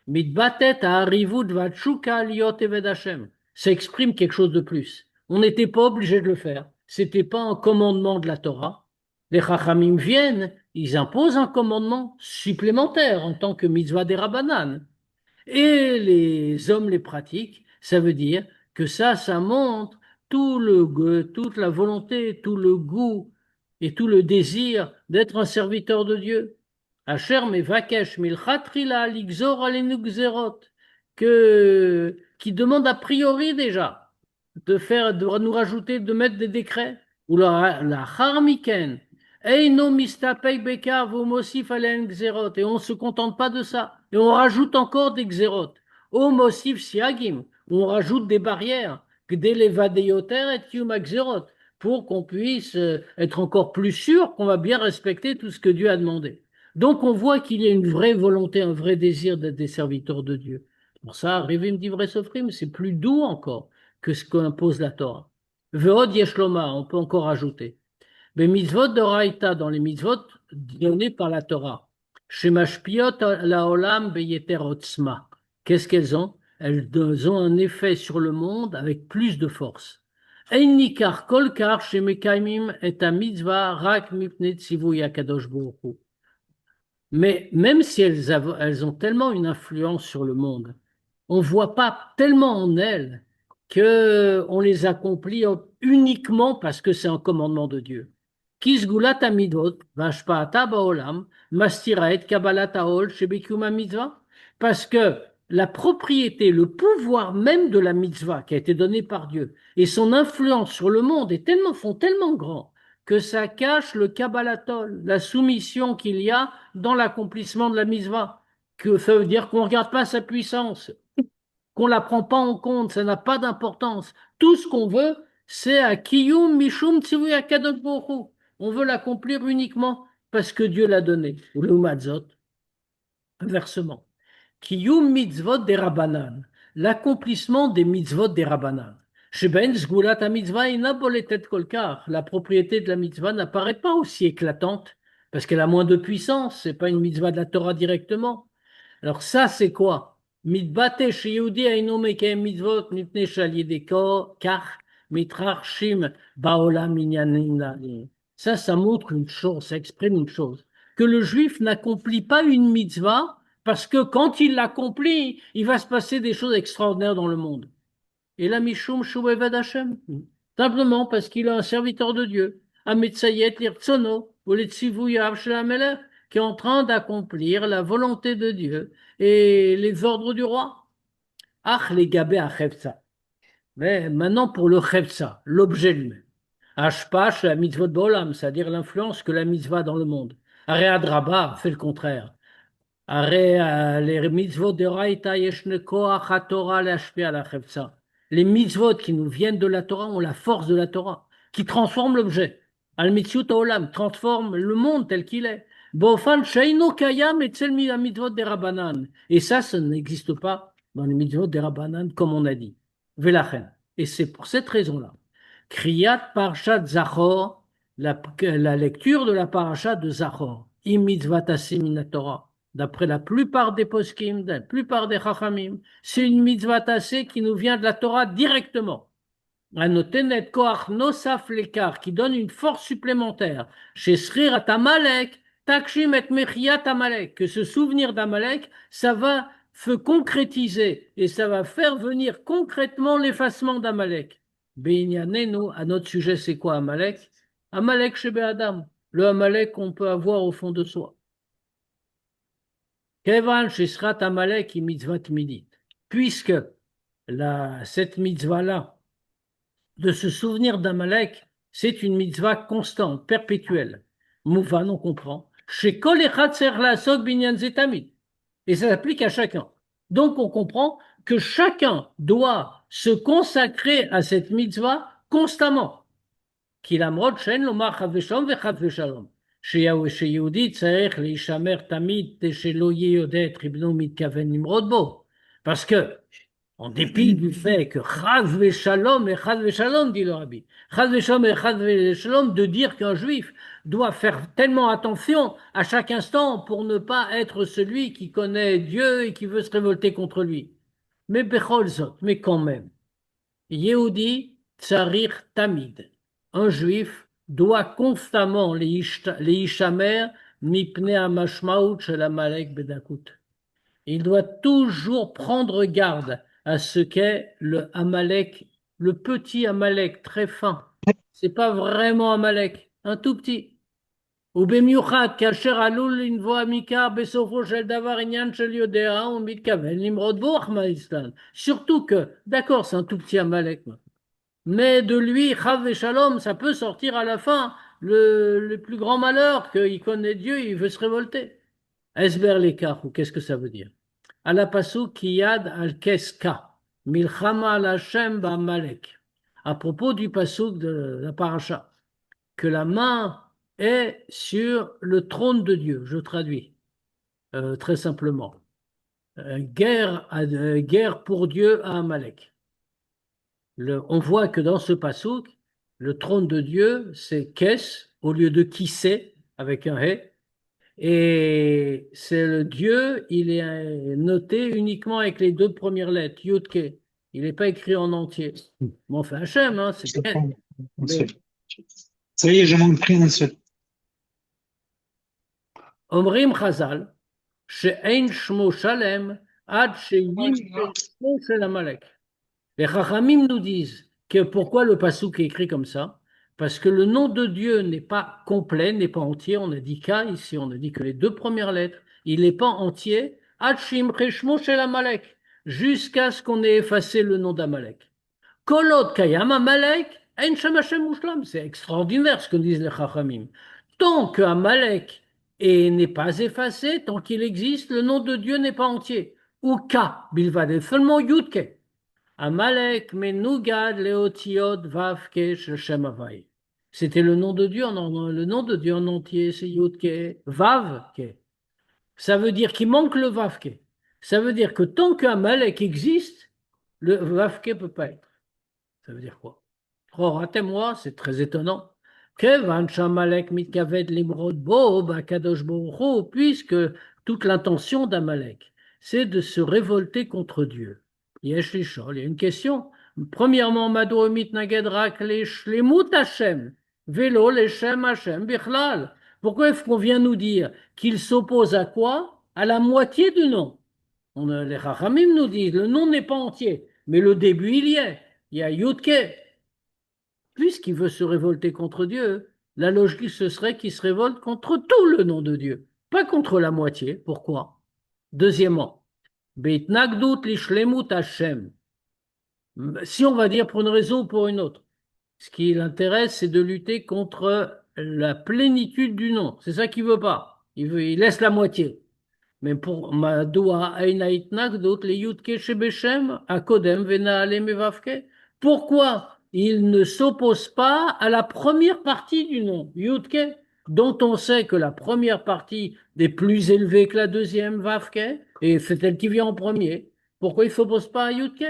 mitbatet à harivut vatshuka liot eved Hashem, ça exprime quelque chose de plus. On n'était pas obligé de le faire. C'était pas un commandement de la Torah. Les Chachamim viennent, ils imposent un commandement supplémentaire en tant que mitzvah des Rabbanan. Et les hommes les pratiquent, ça veut dire que ça montre toute la volonté, tout le goût et tout le désir d'être un serviteur de Dieu. Asher mevakesh milchatrila ligzor alenu gzerot, qui demande a priori déjà de nous rajouter, de mettre des décrets. Ou la harmiken, eino mistapei bekar v'omosif alen gzerot, et on ne se contente pas de ça. Et on rajoute encore des xérotes. Au mosif siagim, on rajoute des barrières, gdelevadeyoter et yuma xérot, pour qu'on puisse être encore plus sûr qu'on va bien respecter tout ce que Dieu a demandé. Donc on voit qu'il y a une vraie volonté, un vrai désir d'être des serviteurs de Dieu. Pour ça, Revim divrei sofrim, c'est plus doux encore que ce qu'impose la Torah. Veod yeshloma, on peut encore ajouter. Mais mitzvot d'oraita, dans les mitzvot donnés par la Torah. Shemashpiot laolam beyeter otzma. Qu'est-ce qu'elles ont? Elles ont un effet sur le monde avec plus de force. Ein nikar kol kar shemekaimim et a mitzvah rak mipnei tzivuy hakadosh baruch hu. Mais même si elles ont tellement une influence sur le monde, on ne voit pas tellement en elles qu'on les accomplit uniquement parce que c'est un commandement de Dieu. Kisgulat amidot, vashpaata baolam, mastiraet kabbalat haol shebekuma mitzvah. Parce que la propriété, le pouvoir même de la mitzvah qui a été donné par Dieu et son influence sur le monde font tellement grand que ça cache le kabbalatol, la soumission qu'il y a dans l'accomplissement de la mitzvah. Que ça veut dire qu'on ne regarde pas sa puissance, qu'on ne la prend pas en compte, ça n'a pas d'importance. Tout ce qu'on veut, c'est à Kiyum Mishum Tzivui Akadosh Baruch Hu. On veut l'accomplir uniquement parce que Dieu l'a donné. Ou le Matzot, inversement. Kiyum Mitzvot des Rabbanan, l'accomplissement des mitzvot des Rabbanan. Sheben Zgulat mitzvah ina boletet kolkar. La propriété de la mitzvah n'apparaît pas aussi éclatante parce qu'elle a moins de puissance. C'est pas une mitzvah de la Torah directement. Alors ça, c'est quoi? Mitbate sheyudi aino mekem mitzvot nipne shalideko kach mitrarshim baolam inyanim. Ça montre une chose, ça exprime une chose. Que le juif n'accomplit pas une mitzvah parce que quand il l'accomplit, il va se passer des choses extraordinaires dans le monde. Et là, Mishum Shuvevad Hashem. Simplement parce qu'il est un serviteur de Dieu. Ametsayet Lirtsono, ou Letzivuyav Shelamelech, qui est en train d'accomplir la volonté de Dieu et les ordres du roi. Ach les gabé à Chefza. Mais maintenant pour le Chefza, l'objet lui-même. Ashpash la mitzvot bolam, c'est-à-dire l'influence que la mitzvah dans le monde. Aread Rabba fait le contraire. Les mitzvot de Raïta yeshne koach haTorah le'ashpia la chefza. Les mitzvot qui nous viennent de la Torah ont la force de la Torah, qui transforme l'objet. Al mitziut olam transforme le monde tel qu'il est. Bofan sheino kayam etzel mitzvot de Rabbanan. Et ça n'existe pas dans les mitzvot de Rabbanan, comme on a dit. Velachen. Et c'est pour cette raison-là. Kriyat parshat Zachor, la lecture de la parasha de Zachor. Im mitzvat asim min Torah. D'après la plupart des poskim, la plupart des chachamim, c'est une mitzvah tassée qui nous vient de la Torah directement. Anotenet koach nosaf lekar, qui donne une force supplémentaire. Chez Srirat Amalek, takshim et mechiat Amalek, que ce souvenir d'Amalek, ça va se concrétiser et ça va faire venir concrètement l'effacement d'Amalek. Beinyanenu, à notre sujet, c'est quoi Amalek? Amalek chez Adam, le Amalek qu'on peut avoir au fond de soi. Kevan Shishrat Amalek et mitzvah midit. Puisque cette mitzvah-là, de se souvenir d'Amalek, c'est une mitzvah constante, perpétuelle. Mouvan, on comprend. Chez Kol Echad Ser Lasok Binyan Zetamid. Et ça s'applique à chacun. Donc on comprend que chacun doit se consacrer à cette mitzvah constamment. Kilamrod Shen Lomar Chad Veshom Vechad Veshalom. שיהודי צריך להישמר תמיד שלא יהיה יודע את ריבונו מתכוון למרוד בו. Parce que En dépit du fait que Chaz Veshalom et Chaz Veshalom, dit le rabbi, Chaz Veshalom et Chaz Veshalom, de dire qu'un juif doit faire tellement attention à chaque instant pour ne pas être celui qui connaît Dieu et qui veut se révolter contre lui. Mais Bechol Zot, mais quand même, Yehudi Tsarir Tamid, un juif doit constamment les Ishamer Mipnei Amashmaut Shel Amalek Bedakut. Il doit toujours prendre garde à ce qu'est le Amalek, le petit Amalek très fin. C'est pas vraiment Amalek, un tout petit. ובמיוחד כאשר עלול לנבוע מכך בסופו של דבר עניין של יודע ומתכוון למרוד בו רחמנא ליצלן. Surtout que, d'accord, c'est un tout petit Amalek, mais de lui, Chav et Shalom, ça peut sortir à la fin le plus grand malheur, qu'il connaît Dieu, il veut se révolter. Esber l'écart, ou qu'est-ce que ça veut dire? À la pasuk Kiyad al Keska, Milchama al Hashem ba'Amalek. À propos du pasuk de la paracha, que la main est sur le trône de Dieu. Je traduis très simplement. Guerre pour Dieu à Amalek. On voit que dans ce pasuk, le trône de Dieu, c'est Kes, au lieu de Kissé, avec un He. Et c'est le Dieu, il est noté uniquement avec les deux premières lettres, Yud-Ke. Il n'est pas écrit en entier. Mais enfin, Hachem, hein, c'est Je Kes. prends un seul. Ça y est, je m'en prie un seul. Omrim Chazal, she'ein shmo shalem, ad she'yim shmo shel Amalek. Les Chachamim nous disent que pourquoi le pasuk est écrit comme ça? Parce que le nom de Dieu n'est pas complet, n'est pas entier. On a dit qu'à ici, on a dit que les deux premières lettres, il n'est pas entier. Hachim Cheshmo Shel Amalek, jusqu'à ce qu'on ait effacé le nom d'Amalek. Kolot Kayam Amalek, Ein Shem Hashem Mushlam. C'est extraordinaire ce que disent les Chachamim. Tant que Amalek n'est pas effacé, tant qu'il existe, le nom de Dieu n'est pas entier. Ou Ka, Bilvade, seulement Yudke. Amalek menugad leotiot vavke Shem Havai. C'était le nom de Dieu, le nom de Dieu en entier, c'est Yudke, Vavke. Ça veut dire qu'il manque le Vavke. Ça veut dire que tant qu'Amalek existe, le Vavke ne peut pas être. Ça veut dire quoi? Oh, ratez-moi, c'est très étonnant. Kevan Shamalek mitkaved limrod bo bakadosh borucho, puisque toute l'intention d'Amalek, c'est de se révolter contre Dieu. Yesh lishol, il y a une question. Premièrement, Mado mitnaged rak shlemut Hashem, velo leshem Hashem bichlal. Pourquoi est-ce qu'on vient nous dire qu'il s'oppose à quoi? À la moitié du nom. Les Chachamim nous disent, le nom n'est pas entier, mais le début il y est. Il y a Yudke. Puisqu'il veut se révolter contre Dieu, la logique ce serait qu'il se révolte contre tout le nom de Dieu, pas contre la moitié. Pourquoi? Deuxièmement, Beitnagdut lishlemut Hashem. Si on va dire pour une raison ou pour une autre, ce qui l'intéresse, c'est de lutter contre la plénitude du nom. C'est ça qu'il veut pas. Il laisse la moitié. Mais pour Madoua Ainaitnagdut le Yudke Shebeshem, Akodem Venaale Mevavke. Pourquoi il ne s'oppose pas à la première partie du nom, Yudke, dont on sait que la première partie est plus élevée que la deuxième, Vavke, et c'est elle qui vient en premier. Pourquoi il ne s'oppose pas à Yudke?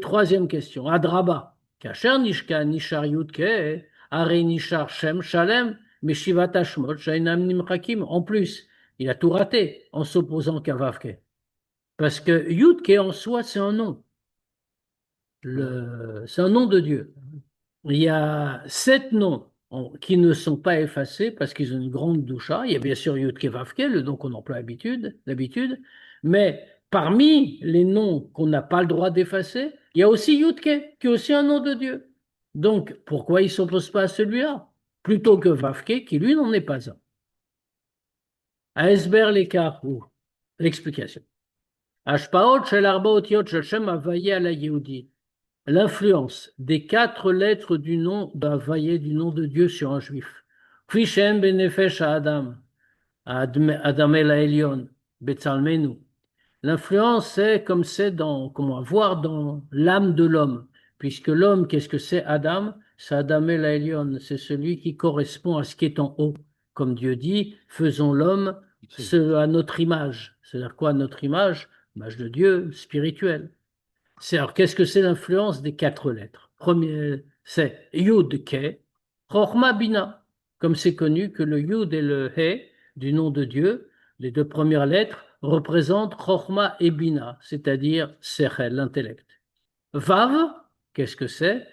Troisième question. Adraba. Kacher Nishka Nishar Yudke, Are Nishar Shem Shalem, Meshivat Hashmot, Shainam Nimchakim. En plus, il a tout raté en s'opposant qu'à Vavke. Parce que Yudke en soi, c'est un nom. C'est un nom de Dieu. Il y a 7 noms qui ne sont pas effacés parce qu'ils ont une grande doucha. Il y a bien sûr Yudke Vavke, le nom qu'on emploie d'habitude, mais parmi les noms qu'on n'a pas le droit d'effacer, il y a aussi Yudke, qui est aussi un nom de Dieu. Donc, pourquoi il ne s'oppose pas à celui-là, plutôt que Vavke, qui lui n'en est pas un? Aesber l'écart ou l'explication. Ashpaot shel arba otiot shel Shem Havaya ala Yehudi. L'influence des 4 lettres du nom d'Havaye, du nom de Dieu sur un juif. Fishem benefesh Adam, Adam el Elion, Betzalmenu. L'influence, c'est comme qu'on va voir dans l'âme de l'homme. Puisque l'homme, qu'est-ce que c'est Adam? C'est Adam el Elion, c'est celui qui correspond à ce qui est en haut. Comme Dieu dit, faisons l'homme à notre image. C'est-à-dire quoi, notre image? image de Dieu spirituelle. Alors, qu'est-ce que c'est l'influence des 4 lettres? Premier, c'est Yud Ke, Chochma Bina. Comme c'est connu que le Yud et le He du nom de Dieu, les 2 premières lettres, représentent Chochma et Bina, c'est-à-dire Sechel, l'intellect. Vav, qu'est-ce que c'est?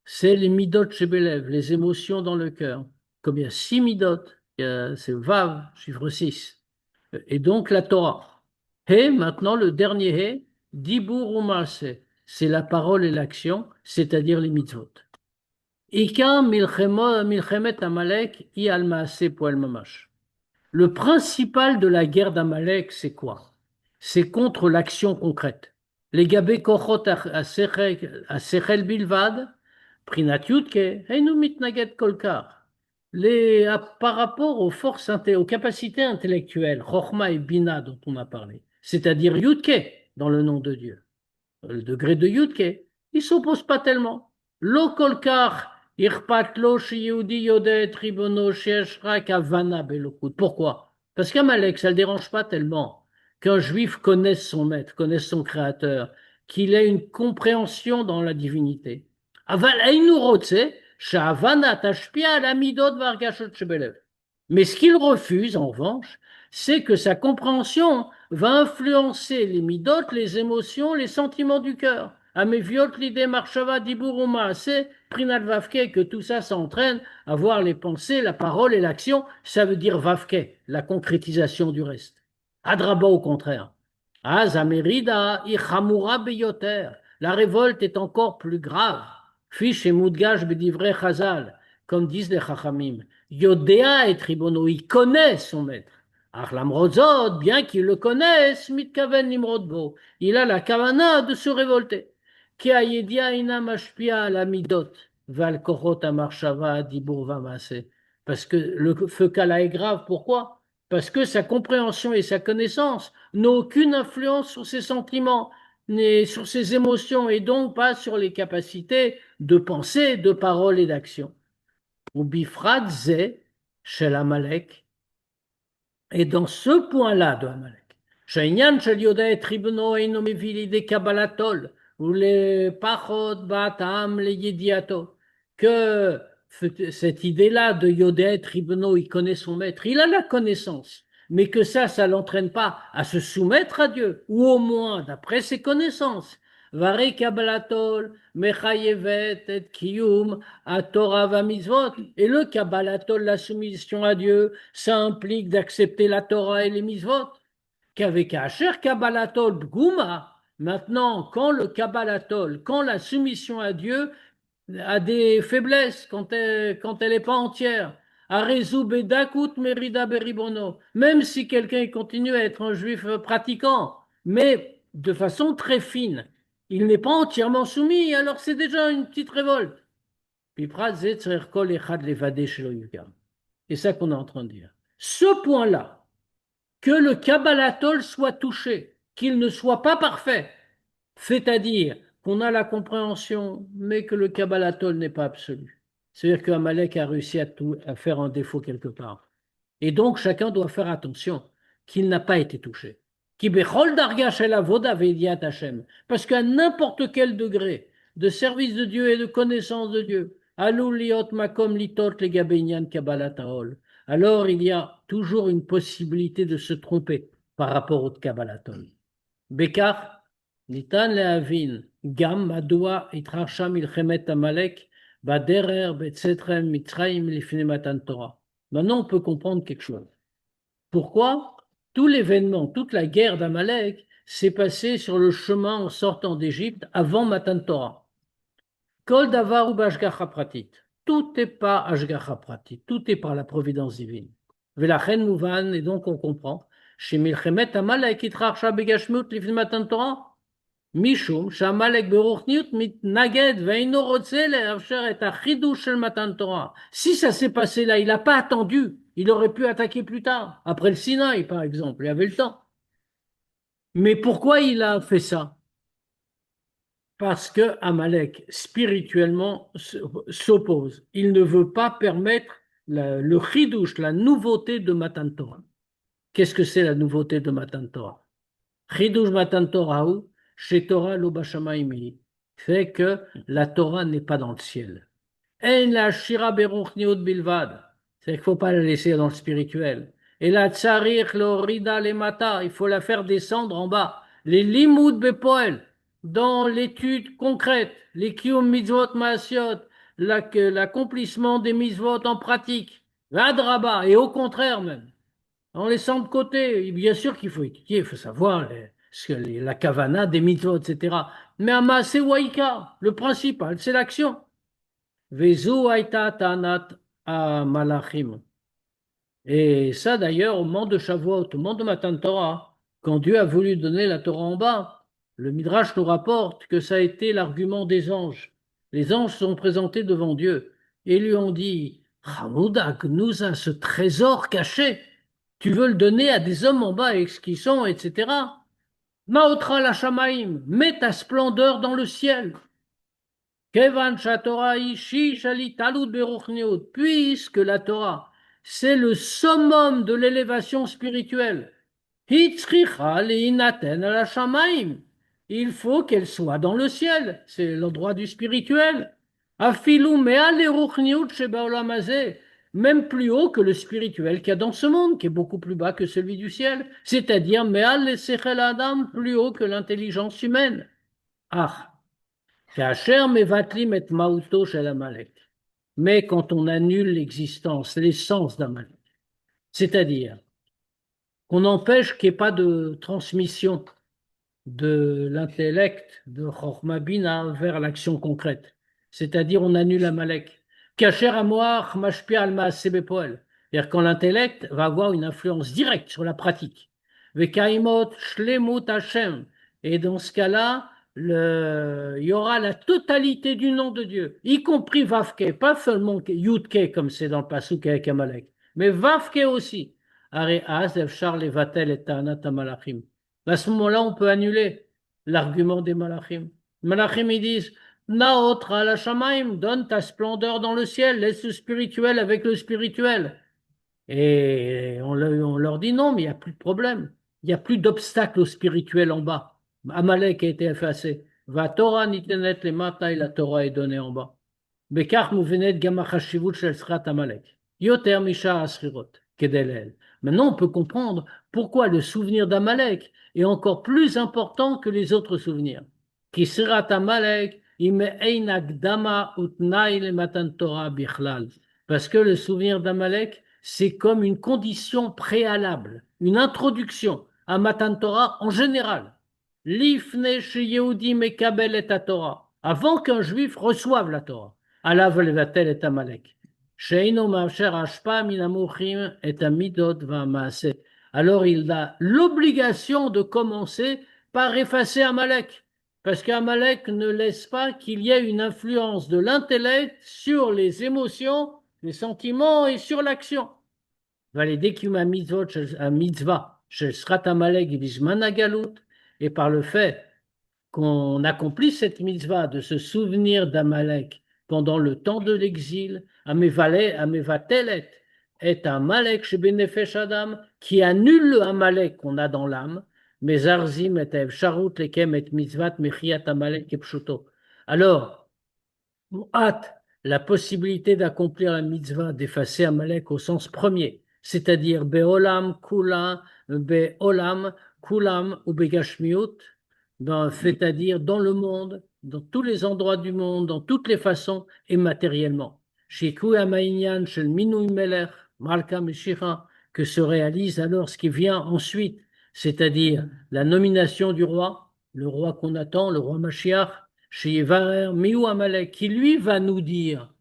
C'est les Midot Shebelev, les émotions dans le cœur. Comme il y a 6 Midot, c'est Vav, chiffre 6. Et donc la Torah. He, maintenant le dernier He, Dibur ou Maaseh, c'est la parole et l'action, c'est-à-dire les mitzvot. Ika milchemet Amalek i al Maaseh poel mamash. Le principal de la guerre d'Amalek, c'est quoi? C'est contre l'action concrète. Les gabé kochot à sechel bilvad, prinat yutke, heinu mitnaget kolkar. Par rapport aux forces, aux capacités intellectuelles, Chochma et Bina dont on a parlé, c'est-à-dire Yudke dans le nom de Dieu, le degré de Yudke, ils ne s'opposent pas tellement. Lo kolkar irpat lo sheyehudi yodet ribono sheyesh rak havana belokut. Pourquoi? Parce qu'Amalek, ça ne le dérange pas tellement qu'un juif connaisse son maître, connaisse son créateur, qu'il ait une compréhension dans la divinité. Aval einu rotze, shehavana tashpia ala midot vargashot shebelev. Mais ce qu'il refuse, en revanche, c'est que sa compréhension va influencer les midot, les émotions, les sentiments du cœur. Ameviot l'idée marshava diburuma, c'est prinal vavke, que tout ça s'entraîne à voir les pensées, la parole et l'action, ça veut dire vavke, la concrétisation du reste. Adraba au contraire. Azamerida ichamura beyoter, la révolte est encore plus grave. Fiche et moudgage bedivre chazal, comme disent les chachamim. Yodea et tribono, il connaît son maître. Achlam Rozod, bien qu'il le connaisse, mitkaven nimrodbo, il a la kavana de se révolter. Ki ayedia ina mashpia la midot, val kochot amarshava dibur vamase. Parce que le feu kala est grave, pourquoi? Parce que sa compréhension et sa connaissance n'ont aucune influence sur ses sentiments, ni sur ses émotions, et donc pas sur les capacités de pensée, de parole et d'action. Ou bifrat ze, shel Amalek, et dans ce point-là de Amalek, Shainyan shel Yoda tribno eino mevili de Kabbalatol, ou les pachot batam les yediato, que cette idée-là de Yoda tribno, il connaît son maître, il a la connaissance, mais que ça l'entraîne pas à se soumettre à Dieu, ou au moins d'après ses connaissances. Varei Kabbalatol, mechayevet et kiyum, à Torah va mitzvot. Et le Kabbalatol, la soumission à Dieu, ça implique d'accepter la Torah et les mitzvot. Qu'avec Asher Kabbalatol bgouma, maintenant, quand le Kabbalatol, quand la soumission à Dieu a des faiblesses, quand elle n'est pas entière, Arezou bedakut merida beribono, même si quelqu'un continue à être un juif pratiquant, mais de façon très fine, il n'est pas entièrement soumis, alors c'est déjà une petite révolte. Et ça qu'on est en train de dire. Ce point-là, que le Kabbalatol soit touché, qu'il ne soit pas parfait, c'est-à-dire qu'on a la compréhension, mais que le Kabbalatol n'est pas absolu. C'est-à-dire qu'Amalek a réussi à faire un défaut quelque part. Et donc, chacun doit faire attention qu'il n'a pas été touché. Parce qu'à n'importe quel degré de service de Dieu et de connaissance de Dieu, alors il y a toujours une possibilité de se tromper par rapport au Kabbalatol. Bekar, nitan lehavin, gam madua itrasha milchemet Amalek, baderer betzetrem mitzrayim lifnei matan Torah. Maintenant, on peut comprendre quelque chose. Pourquoi tout l'événement, toute la guerre d'Amalek s'est passée sur le chemin en sortant d'Égypte avant Matan Torah. Kol davar ou b'ashgacha pratit. Tout n'est pas ashgacha pratit, tout est par la providence divine. Velachen mouvan, et donc on comprend. Chez Milchemet Amalek itrachsha begashmut lifnei Matan Torah. Mishum shamalek beruchniut mitnaged veino rotze le'avsher et achidush shel Matan Torah. Si ça s'est passé là, il n'a pas attendu. Il aurait pu attaquer plus tard, après le Sinaï par exemple, il avait le temps. Mais pourquoi il a fait ça? Parce que Amalek, spirituellement, s'oppose. Il ne veut pas permettre le chidouche, la nouveauté de Matan Torah. Qu'est-ce que c'est la nouveauté de Matan Torah? Chidush Matan Torah ou chez Torah lo bashamayim fait que la Torah n'est pas dans le ciel. En la shira beruchniut bilvad, c'est qu'il ne faut pas la laisser dans le spirituel. Et la tsarich lo rida le mata, il faut la faire descendre en bas. Les limud bepoel, dans l'étude concrète, les kiyum mitzvot maasiot, l'accomplissement des mitzvot en pratique. Vadraba, et au contraire même. En laissant de côté, bien sûr qu'il faut étudier, il faut savoir la kavana des mitzvot, etc. Mais à Maaseh Waïka, le principal, c'est l'action. Vezu Aïta Tanat à Malachim. Et ça, d'ailleurs, au moment de Shavuot, au moment de Matan Torah, quand Dieu a voulu donner la Torah en bas, le Midrash nous rapporte que ça a été l'argument des anges. Les anges sont présentés devant Dieu et lui ont dit, Hamoudak nous a ce trésor caché. Tu veux le donner à des hommes en bas et ce qu'ils sont, etc. Maotra la Shamaim, mets ta splendeur dans le ciel. Kevan Torah ishi shali talud beruchniut, puisque la Torah, c'est le summum de l'élévation spirituelle. Hitzricha leinaten ala shamaim. Il faut qu'elle soit dans le ciel, c'est l'endroit du spirituel. Afilu me'al eruchniut shebaolam hazeh, même plus haut que le spirituel qu'il y a dans ce monde, qui est beaucoup plus bas que celui du ciel, c'est-à-dire me'al le sechel adam, plus haut que l'intelligence humaine. Ah. Mais quand on annule l'existence, l'essence d'Amalek, c'est-à-dire qu'on empêche qu'il n'y ait pas de transmission de l'intellect de Chokhmah Bina vers l'action concrète, c'est-à-dire on annule Amalek. C'est-à-dire quand l'intellect va avoir une influence directe sur la pratique. Et dans ce cas-là, il y aura la totalité du nom de Dieu, y compris Vavke, pas seulement Yudke comme c'est dans le Pasuk avec Amalek, mais Vavke aussi. À ce moment-là, on peut annuler l'argument des Malachim. Les Malachim, ils disent, Naotra la Shamaim, donne ta splendeur dans le ciel, laisse le spirituel avec le spirituel. Et on leur dit non, mais il n'y a plus de problème. Il n'y a plus d'obstacle au spirituel en bas. Amalek a été effacé. Va Torah nitenet les mata et la Torah est donnée en bas. Bekar mouvenet gamachashivut shel srat Amalek. Yoter misha asrirot. Kedelel. Maintenant, on peut comprendre pourquoi le souvenir d'Amalek est encore plus important que les autres souvenirs. Ki sirat Amalek ime einak dama utnai le matan Torah bichlal. Parce que le souvenir d'Amalek, c'est comme une condition préalable, une introduction à Matan Torah en général. L'ifne chez Yehudi mekabel et Torah, avant qu'un juif reçoive la Torah. Alav levatel et Amalek. Sheino ma'asher ashpa minamuchim et amidot va'maase. Alors il a l'obligation de commencer par effacer Amalek. Parce qu'Amalek ne laisse pas qu'il y ait une influence de l'intellect sur les émotions, les sentiments et sur l'action. Et par le fait qu'on accomplisse cette mitzvah de se souvenir d'Amalek pendant le temps de l'exil, Amevatelet est Amalek chez Benefesh Adam, qui annule le Amalek qu'on a dans l'âme, mais Arzim et Evsharut lekem et mitzvat mechiat Amalek et pshuto. Alors, hâte la possibilité d'accomplir la mitzvah d'effacer Amalek au sens premier, c'est-à-dire Beolam, Kulam, Beolam, Kulam ou Begashmiut, c'est-à-dire dans le monde, dans tous les endroits du monde, dans toutes les façons et matériellement. Shiku Amainyan Shel Minui Melech, Malka Meshicha, que se réalise alors ce qui vient ensuite, c'est-à-dire la nomination du roi, le roi qu'on attend, le roi Mashiach, chez Yevarer, Miou Amalek, qui lui va nous dire,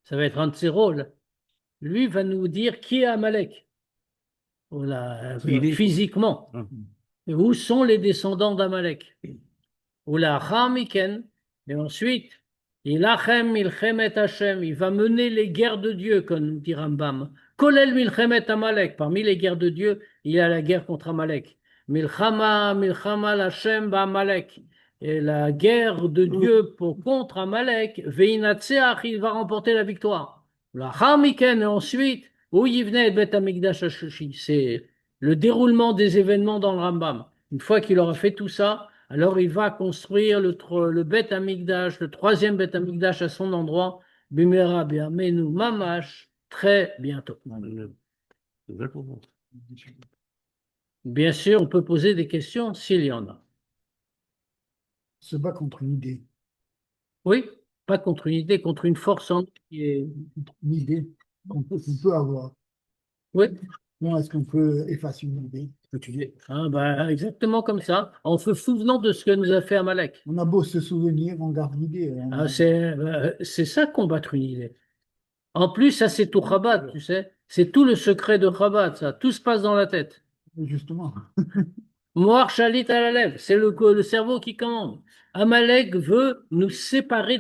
ça va être un de ses rôles, lui va nous dire qui est Amalek, physiquement. Et où sont les descendants d'Amalek? Oula Chamiken, et ensuite, Ilachem Milchemet Hashem, il va mener les guerres de Dieu, comme nous dit Rambam. Kolel Milchemet Amalek, parmi les guerres de Dieu, il y a la guerre contre Amalek. Milchama Hashem Amalek. Et la guerre de Dieu contre Amalek, Veinatseach, il va remporter la victoire. La Chamiken, et ensuite, où Yivne et Bet Amigdash Hashushi, c'est le déroulement des événements dans le Rambam. Une fois qu'il aura fait tout ça, alors il va construire le Beth Amikdash, le troisième Beth Amikdash à son endroit, Bimera Biamenu Mamash, très bientôt. Bien sûr, on peut poser des questions s'il y en a. Se bat contre une idée. Oui, pas contre une idée, contre une force en nous qui est. Une idée qu'on peut avoir. Oui, Comment est-ce qu'on peut effacer une idée? ah, bah, exactement comme ça, en se souvenant de ce que nous a fait Amalek. On a beau se souvenir, on garde l'idée. Ah, c'est ça combattre une idée. En plus, ça c'est tout Chabad, tu sais. C'est tout le secret de Chabad, ça. Tout se passe dans la tête. Justement. Moar Shalit à la lèvre, c'est le cerveau qui commande. Amalek veut nous séparer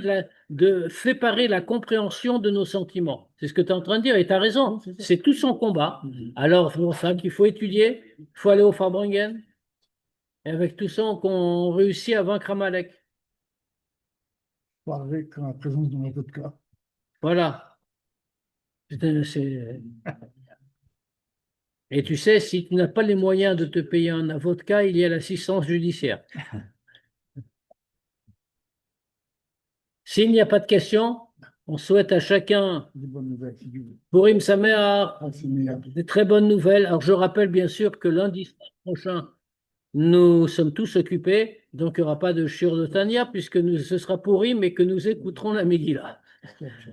de séparer la compréhension de nos sentiments. C'est ce que tu es en train de dire et tu as raison. C'est tout son combat. Alors, c'est pour ça qu'il faut étudier, il faut aller au Farbringen. Et avec tout ça, qu'on réussit à vaincre Amalek. Avec la présence dans la vodka. Voilà. Et tu sais, si tu n'as pas les moyens de te payer un avocat, il y a l'assistance judiciaire. S'il n'y a pas de questions, on souhaite à chacun Des bonnes nouvelles. Purim Sameach, C'est meilleur. des très bonnes nouvelles. Alors je rappelle bien sûr que lundi prochain, nous sommes tous occupés, donc il n'y aura pas de shiur de Tania puisque ce sera Purim et que nous écouterons la Megillah.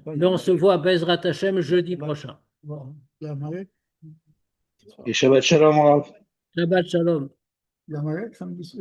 Mais on se voit à Bezrat Hashem jeudi prochain. Il y a Marek, Et Shabbat Shalom, Rav. Shabbat Shalom. il y a Marek samedi,